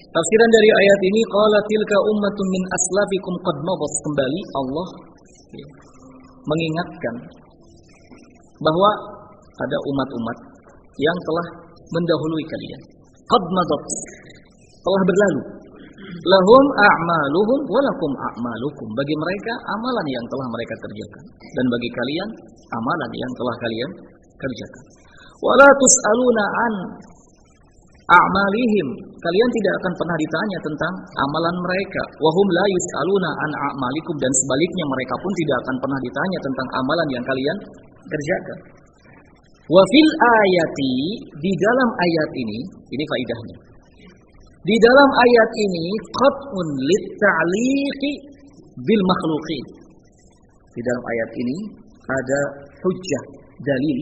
Tafsiran dari ayat ini, qala tilka ummatun min aslafikum qad madat, kembali Allah mengingatkan bahwa ada umat-umat yang telah mendahului kalian. Qad madat, telah berlalu. Lahum a'maluhum wa lakum a'malukum. Bagi mereka amalan yang telah mereka kerjakan dan bagi kalian amalan yang telah kalian kerjakan. Wala tus'aluna an a'malihim. Kalian tidak akan pernah ditanya tentang amalan mereka. Wa hum la yus'aluna an a'malikum, dan sebaliknya mereka pun tidak akan pernah ditanya tentang amalan yang kalian kerjakan. Wa fil ayati, di dalam ayat ini faidahnya. Di dalam ayat ini qat'un lit-ta'liqi bil makhluqin. Di dalam ayat ini ada hujjah, dalil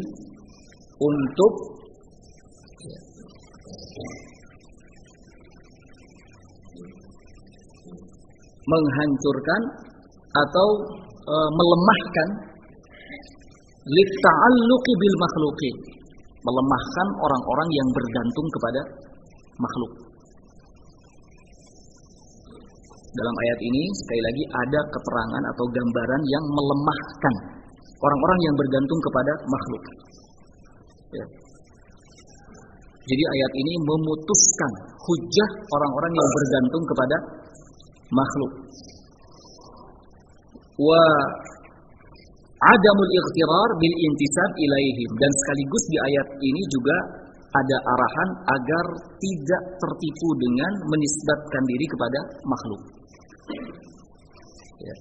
untuk menghancurkan atau melemahkan litta'alluqi bil makhluqin, melemahkan orang-orang yang bergantung kepada makhluk. Dalam ayat ini sekali lagi ada keterangan atau gambaran yang melemahkan orang-orang yang bergantung kepada makhluk. Ya. Jadi ayat ini memutuskan hujjah orang-orang yang bergantung kepada makhluk. Wa adamul ightirar bil intisab ilaihim, dan sekaligus di ayat ini juga ada arahan agar tidak tertipu dengan menisbatkan diri kepada makhluk. Ya.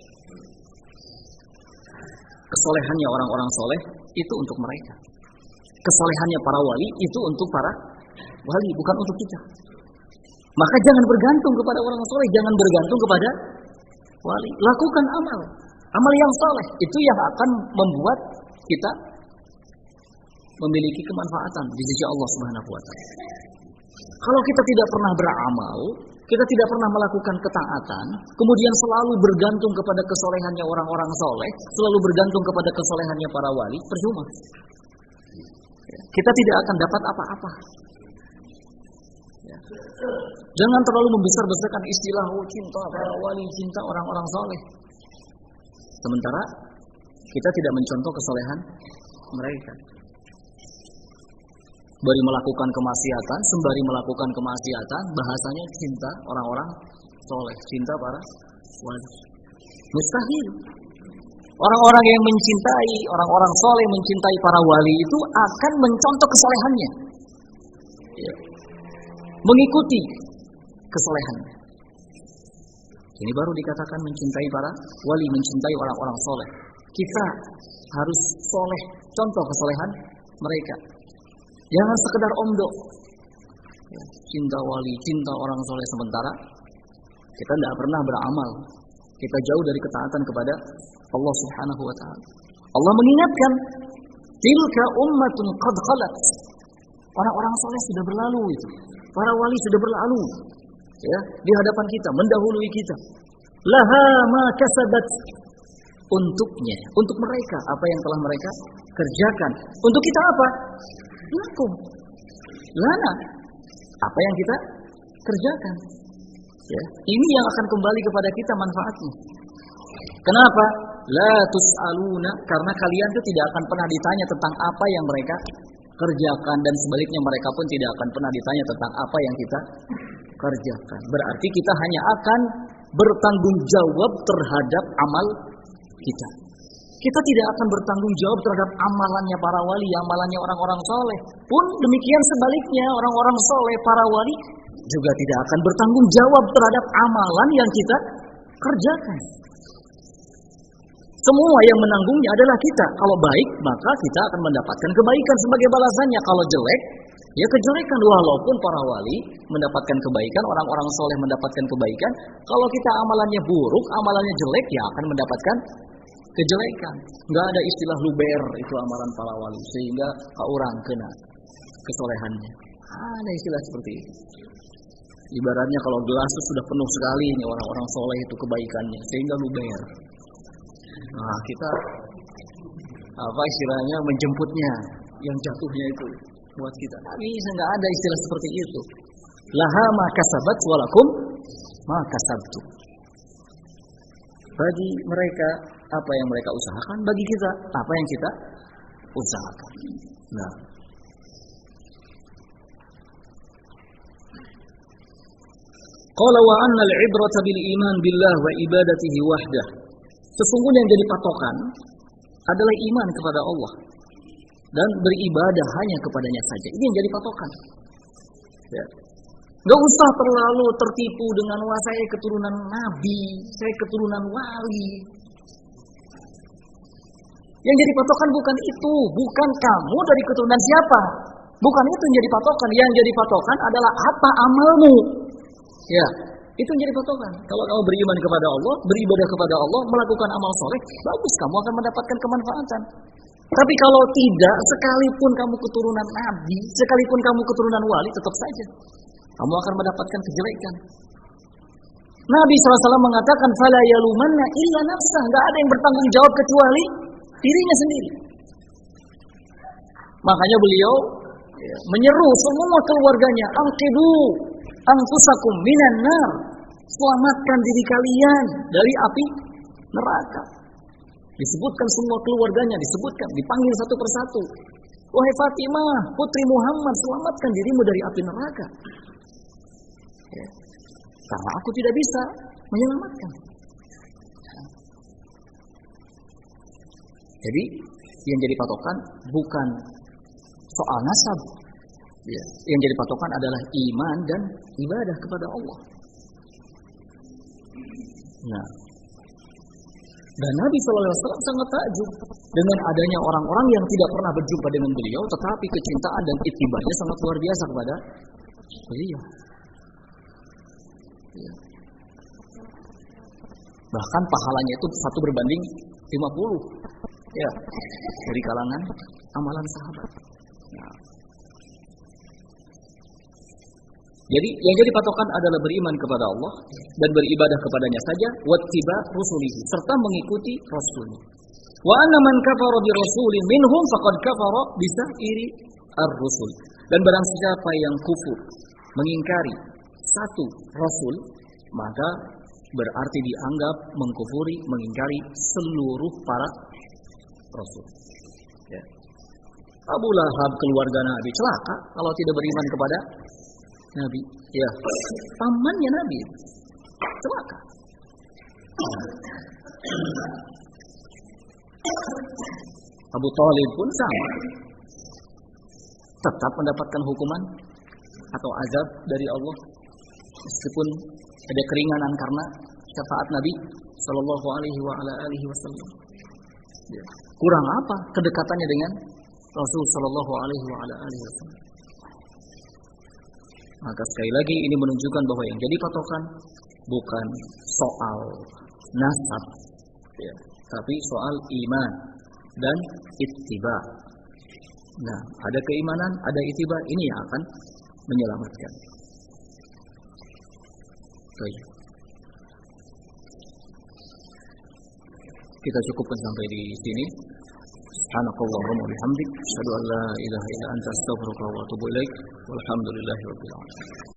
Kesolehannya orang-orang soleh itu untuk mereka. Kesolehannya para wali itu untuk para wali, bukan untuk kita. Maka jangan bergantung kepada orang soleh, jangan bergantung kepada wali. Lakukan amal yang soleh, itu yang akan membuat kita memiliki kemanfaatan di sisi Allah Subhanahu wa Ta'ala. Kalau kita tidak pernah beramal, kita tidak pernah melakukan ketaatan, kemudian selalu bergantung kepada kesolehannya orang-orang soleh, selalu bergantung kepada kesolehannya para wali, percuma. Kita tidak akan dapat apa-apa. Jangan terlalu membesar-besarkan istilah cinta para wali, cinta orang-orang soleh. Sementara kita tidak mencontoh kesolehan mereka. Sembari melakukan kemaksiatan, bahasanya cinta orang-orang soleh, cinta para wali. Mustahil. Orang-orang yang mencintai, orang-orang soleh mencintai para wali itu akan mencontoh kesolehannya. Ya. Mengikuti kesolehannya. Ini baru dikatakan mencintai para wali, mencintai orang-orang soleh. Kita harus soleh, contoh kesolehan mereka. Jangan sekedar omdo, cinta wali, cinta orang soleh, sementara kita tidak pernah beramal. Kita jauh dari ketaatan kepada Allah Subhanahu wa Ta'ala. Allah mengingatkan, tilka ummatun qad khalat. Orang-orang soleh sudah berlalu itu. Para wali sudah berlalu, ya, di hadapan kita, mendahului kita. Laha ma kasabat, untuknya, untuk mereka apa yang telah mereka kerjakan. Untuk kita apa? Lakum, lana, apa yang kita kerjakan. Ya, ini yang akan kembali kepada kita manfaatnya. Kenapa? La tus'aluna, karena kalian itu tidak akan pernah ditanya tentang apa yang mereka kerjakan, dan sebaliknya mereka pun tidak akan pernah ditanya tentang apa yang kita kerjakan. Berarti kita hanya akan bertanggung jawab terhadap amal kita. Kita tidak akan bertanggung jawab terhadap amalannya para wali, amalannya orang-orang soleh. Pun demikian sebaliknya, orang-orang soleh, para wali juga tidak akan bertanggung jawab terhadap amalan yang kita kerjakan. Semua yang menanggungnya adalah kita. Kalau baik, maka kita akan mendapatkan kebaikan sebagai balasannya. Kalau jelek, ya kejelekan. Walaupun para wali mendapatkan kebaikan, orang-orang soleh mendapatkan kebaikan. Kalau kita amalannya buruk, amalannya jelek, ya akan mendapatkan kejelekan. Nggak ada istilah luber, itu amalan para wali, sehingga orang kena kesolehannya. Ada istilah seperti itu. Ibaratnya kalau gelas itu sudah penuh sekali, ini orang-orang soleh itu kebaikannya, sehingga luber. Nah, kita apa istilahnya menjemputnya, yang jatuhnya itu buat kita. Tapi nggak ada istilah seperti itu. Laha ma kasabat walakum ma kasabtu. Bagi mereka apa yang mereka usahakan, bagi kita apa yang kita usahakan. Nah, qala wa anna al-ibrata bil iman billah wa ibadatihi wahdah. Sesungguhnya yang jadi patokan adalah iman kepada Allah dan beribadah hanya kepadanya saja. Ini yang jadi patokan. Ya. Gak usah terlalu tertipu dengan wah saya keturunan nabi, saya keturunan wali. Yang jadi patokan bukan itu, bukan kamu dari keturunan siapa. Bukan itu yang jadi patokan. Yang jadi patokan adalah apa amalmu. Ya, itu yang jadi patokan. Kalau kamu beriman kepada Allah, beribadah kepada Allah, melakukan amal soleh, bagus, kamu akan mendapatkan kemanfaatan. Tapi kalau tidak, sekalipun kamu keturunan nabi, sekalipun kamu keturunan wali, tetap saja kamu akan mendapatkan kejelekan. Nabi SAW mengatakan, "Fala yalumanna illa nafsah." Enggak ada yang bertanggung jawab kecuali dirinya sendiri. Makanya beliau menyeru semua keluarganya, "Anqidu anfusakum minan nar." Selamatkan diri kalian dari api neraka. Disebutkan semua keluarganya, dipanggil satu persatu. "Wahai Fatimah, putri Muhammad, selamatkan dirimu dari api neraka." Ya. Karena aku tidak bisa menyelamatkan. Jadi yang jadi patokan bukan soal nasab. Ya. Yang jadi patokan adalah iman dan ibadah kepada Allah. Nah, dan Nabi SAW sangat takjub dengan adanya orang-orang yang tidak pernah berjumpa dengan beliau, tetapi kecintaan dan ittiba'nya sangat luar biasa kepada beliau. Ya. Bahkan pahalanya itu 1:50. Ya, dari kalangan amalan sahabat. Nah. Jadi yang jadi patokan adalah beriman kepada Allah dan beribadah kepadanya saja, wattiba rusulihi, serta mengikuti rasulnya. Wa anna man kafara bi rasulin minhum faqad kafara bi sa'iri ar-rusul. Dan barang siapa yang kufur, mengingkari satu rasul, maka berarti dianggap mengkufuri, mengingkari seluruh para rasul. Ya. Abu Lahab keluarga Nabi celaka kalau tidak beriman kepada Nabi. Ya, pamannya Nabi celaka. Abu Thalib pun sama, tetap mendapatkan hukuman atau azab dari Allah meskipun ada keringanan karena syafaat Nabi Sallallahu Alaihi Wasallam. Ya. Kurang apa kedekatannya dengan Rasul Sallallahu Alaihi Wasallam? Maka sekali lagi ini menunjukkan bahwa yang jadi patokan bukan soal nasab, ya, tapi soal iman dan ittiba. Nah, ada keimanan, ada ittiba, ini yang akan menyelamatkan. Baik. Kita cukupkan sampai di sini. Subhanakallahumma wa bihamdik, asyhadu an la ilaha illa anta, astaghfiruka wa atubu ilaik. Walhamdulillahirabbil alamin.